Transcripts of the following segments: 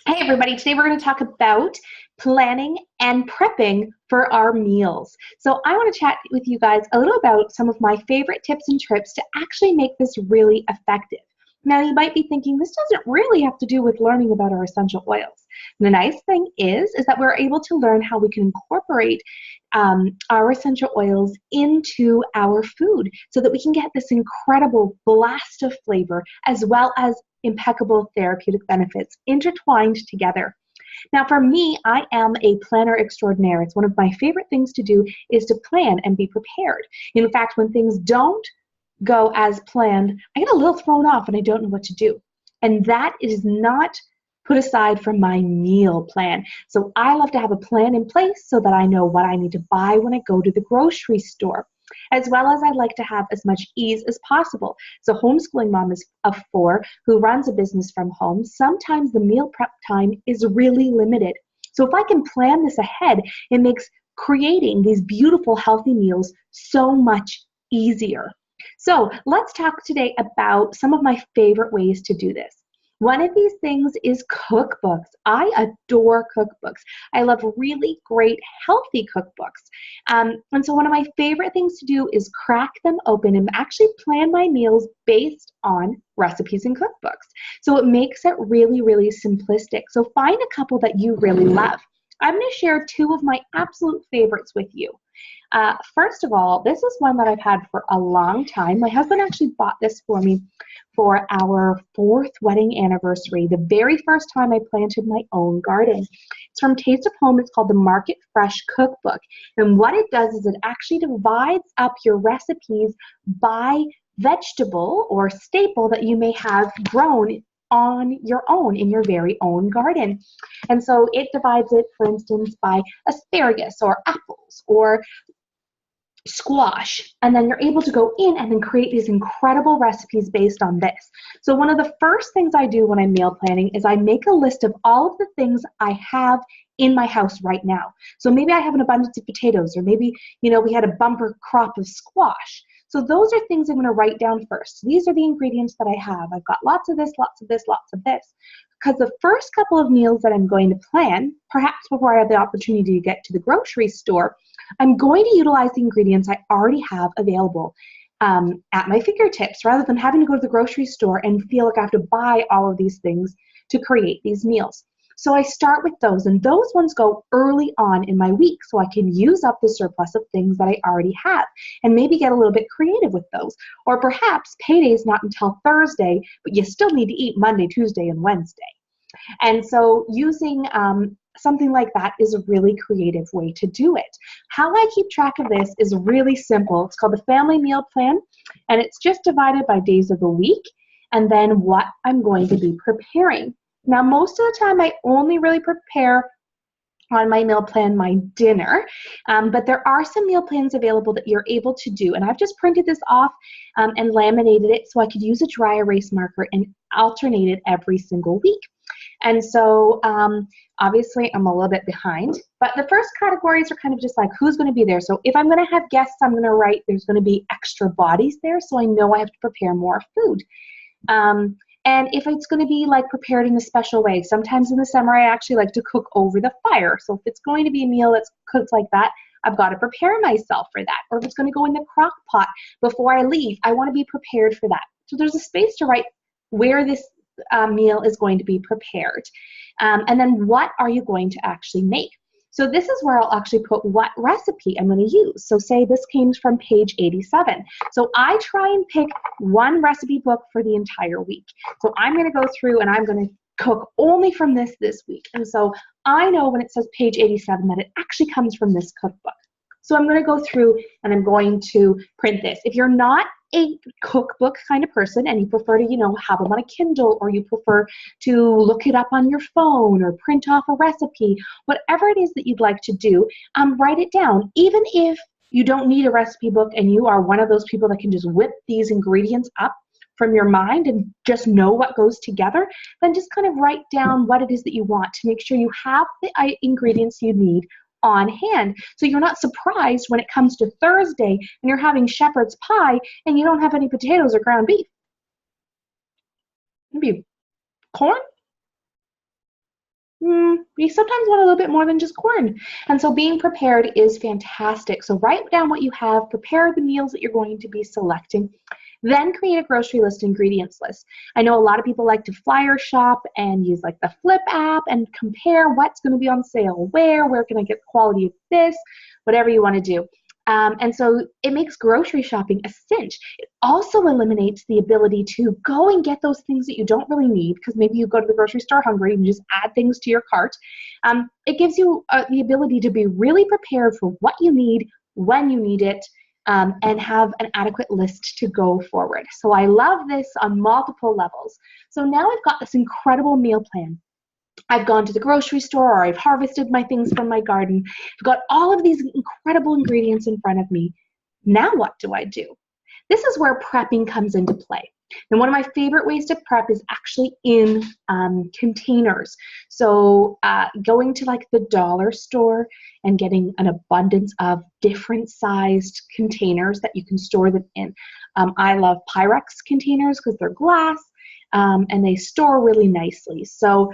Hey everybody, today we're going to talk about planning and prepping for our meals. So I want to chat with you guys a little about some of my favorite tips and trips to actually make this really effective. Now you might be thinking this doesn't really have to do with learning about our essential oils. The nice thing is that we're able to learn how we can incorporate our essential oils into our food so that we can get this incredible blast of flavor as well as impeccable therapeutic benefits intertwined together. Now, for me, I am a planner extraordinaire. It's one of my favorite things to do is to plan and be prepared. In fact, when things don't go as planned, I get a little thrown off and I don't know what to do. And that is not put aside from my meal plan. So I love to have a plan in place so that I know what I need to buy when I go to the grocery store. As well as I like to have as much ease as possible. So homeschooling mom is of 4 who runs a business from home. Sometimes the meal prep time is really limited. So if I can plan this ahead, it makes creating these beautiful healthy meals so much easier. So let's talk today about some of my favorite ways to do this. One of these things is cookbooks. I adore cookbooks. I love really great, healthy cookbooks. And so one of my favorite things to do is crack them open and actually plan my meals based on recipes and cookbooks. So it makes it really, really simplistic. So find a couple that you really love. I'm going to share 2 of my absolute favorites with you. First of all, this is one that I've had for a long time. My husband actually bought this for me for our 4th wedding anniversary, the very first time I planted my own garden. It's from Taste of Home. It's called the Market Fresh Cookbook. And what it does is it actually divides up your recipes by vegetable or staple that you may have grown on your own in your very own garden. And so it divides it, for instance, by asparagus or apples or squash, and then you're able to go in and then create these incredible recipes based on this. So one of the first things I do when I'm meal planning is I make a list of all of the things I have in my house right now. So maybe I have an abundance of potatoes, or maybe, we had a bumper crop of squash. So those are things I'm going to write down first. These are the ingredients that I have. I've got lots of this, lots of this, lots of this. Because the first couple of meals that I'm going to plan, perhaps before I have the opportunity to get to the grocery store, I'm going to utilize the ingredients I already have available at my fingertips rather than having to go to the grocery store and feel like I have to buy all of these things to create these meals. So I start with those, and those ones go early on in my week so I can use up the surplus of things that I already have and maybe get a little bit creative with those. Or perhaps payday is not until Thursday, but you still need to eat Monday, Tuesday, and Wednesday. And so using something like that is a really creative way to do it. How I keep track of this is really simple. It's called the Family Meal Plan, and it's just divided by days of the week and then what I'm going to be preparing. Now, most of the time, I only really prepare on my meal plan my dinner, but there are some meal plans available that you're able to do, and I've just printed this off and laminated it so I could use a dry erase marker and alternate it every single week. And so obviously I'm a little bit behind, but the first categories are kind of just like who's going to be there. So if I'm going to have guests, I'm going to write there's going to be extra bodies there, so I know I have to prepare more food. And if it's going to be like prepared in a special way, sometimes in the summer I actually like to cook over the fire. So if it's going to be a meal that's cooked like that, I've got to prepare myself for that. Or if it's going to go in the crock pot before I leave, I want to be prepared for that. So there's a space to write where this meal is going to be prepared. And then what are you going to actually make? So this is where I'll actually put what recipe I'm going to use. So say this came from page 87. So I try and pick one recipe book for the entire week. So I'm going to go through and I'm going to cook only from this week. And so I know when it says page 87 that it actually comes from this cookbook. So I'm going to go through and I'm going to print this. If you're not a cookbook kind of person and you prefer to, have them on a Kindle, or you prefer to look it up on your phone or print off a recipe, whatever it is that you'd like to do, write it down. Even if you don't need a recipe book and you are one of those people that can just whip these ingredients up from your mind and just know what goes together, then just kind of write down what it is that you want to make sure you have the ingredients you need on hand. So you're not surprised when it comes to Thursday and you're having shepherd's pie and you don't have any potatoes or ground beef. Maybe corn? we sometimes want a little bit more than just corn. And so being prepared is fantastic. So write down what you have, prepare the meals that you're going to be selecting, then create a grocery list, ingredients list. I know a lot of people like to flyer shop and use like the Flip app and compare what's going to be on sale, where can I get quality of this, whatever you want to do. And so it makes grocery shopping a cinch. It also eliminates the ability to go and get those things that you don't really need, because maybe you go to the grocery store hungry and just add things to your cart. It gives you the ability to be really prepared for what you need, when you need it, and have an adequate list to go forward. So I love this on multiple levels. So now I've got this incredible meal plan. I've gone to the grocery store, or I've harvested my things from my garden. I've got all of these incredible ingredients in front of me. Now what do I do? This is where prepping comes into play. And one of my favorite ways to prep is actually in containers. So going to like the dollar store and getting an abundance of different sized containers that you can store them in. I love Pyrex containers because they're glass. And they store really nicely. So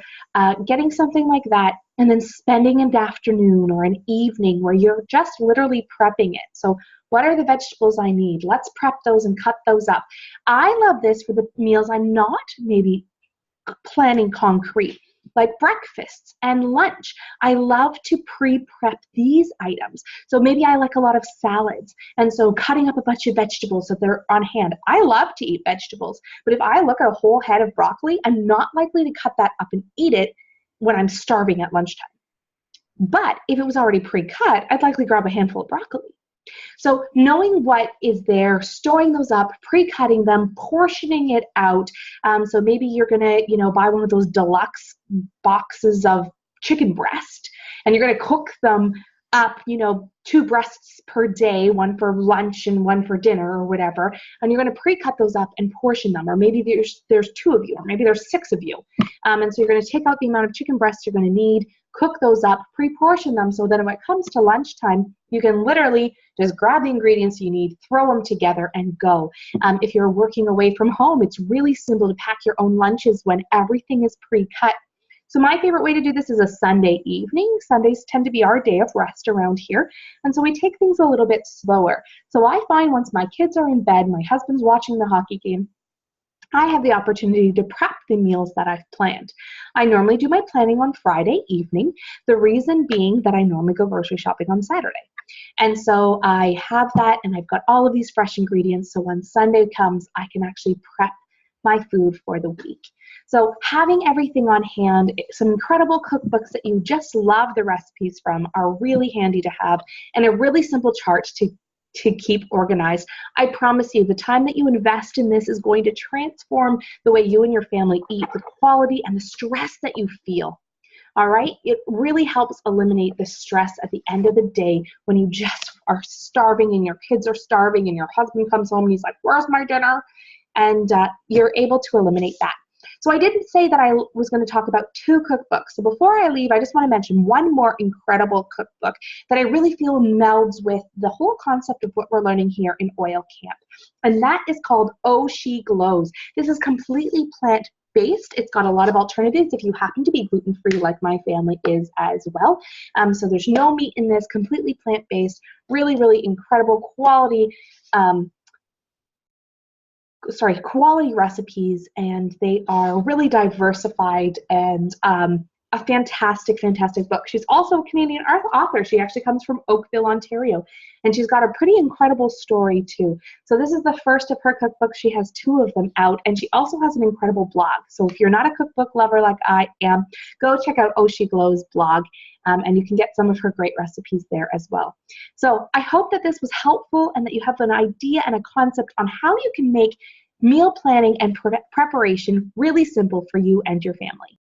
getting something like that and then spending an afternoon or an evening where you're just literally prepping it. So what are the vegetables I need? Let's prep those and cut those up. I love this for the meals I'm not maybe planning concrete, like breakfasts and lunch. I love to pre-prep these items. So maybe I like a lot of salads, and so cutting up a bunch of vegetables so they're on hand. I love to eat vegetables, but if I look at a whole head of broccoli, I'm not likely to cut that up and eat it when I'm starving at lunchtime. But if it was already pre-cut, I'd likely grab a handful of broccoli. So knowing what is there, storing those up, pre-cutting them, portioning it out. So maybe you're gonna, buy one of those deluxe boxes of chicken breast, and you're gonna cook them up, 2 breasts per day, one for lunch and one for dinner or whatever. And you're gonna pre-cut those up and portion them. Or maybe there's 2 of you, or maybe there's 6 of you. And so you're gonna take out the amount of chicken breasts you're gonna need, cook those up, pre-portion them so that when it comes to lunchtime, you can literally just grab the ingredients you need, throw them together, and go. If you're working away from home, it's really simple to pack your own lunches when everything is pre-cut. So my favorite way to do this is a Sunday evening. Sundays tend to be our day of rest around here, and so we take things a little bit slower. So I find once my kids are in bed, my husband's watching the hockey game, I have the opportunity to prep the meals that I've planned. I normally do my planning on Friday evening, the reason being that I normally go grocery shopping on Saturday. And so I have that, and I've got all of these fresh ingredients, so when Sunday comes, I can actually prep my food for the week. So having everything on hand, some incredible cookbooks that you just love the recipes from are really handy to have, and a really simple chart to keep organized. I promise you, the time that you invest in this is going to transform the way you and your family eat, the quality and the stress that you feel. All right? It really helps eliminate the stress at the end of the day when you just are starving and your kids are starving and your husband comes home and he's like, "Where's my dinner?" And you're able to eliminate that. So I didn't say that I was going to talk about 2 cookbooks. So before I leave, I just want to mention one more incredible cookbook that I really feel melds with the whole concept of what we're learning here in Oil Camp. And that is called Oh She Glows. This is completely plant-based. It's got a lot of alternatives if you happen to be gluten-free like my family is as well. So there's no meat in this, completely plant-based, really, really incredible quality quality recipes, and they are really diversified and a fantastic, fantastic book. She's also a Canadian author. She actually comes from Oakville, Ontario, and she's got a pretty incredible story too. So this is the first of her cookbooks. She has 2 of them out, and she also has an incredible blog. So if you're not a cookbook lover like I am, go check out Oh She Glows blog, and you can get some of her great recipes there as well. So I hope that this was helpful and that you have an idea and a concept on how you can make meal planning and preparation really simple for you and your family.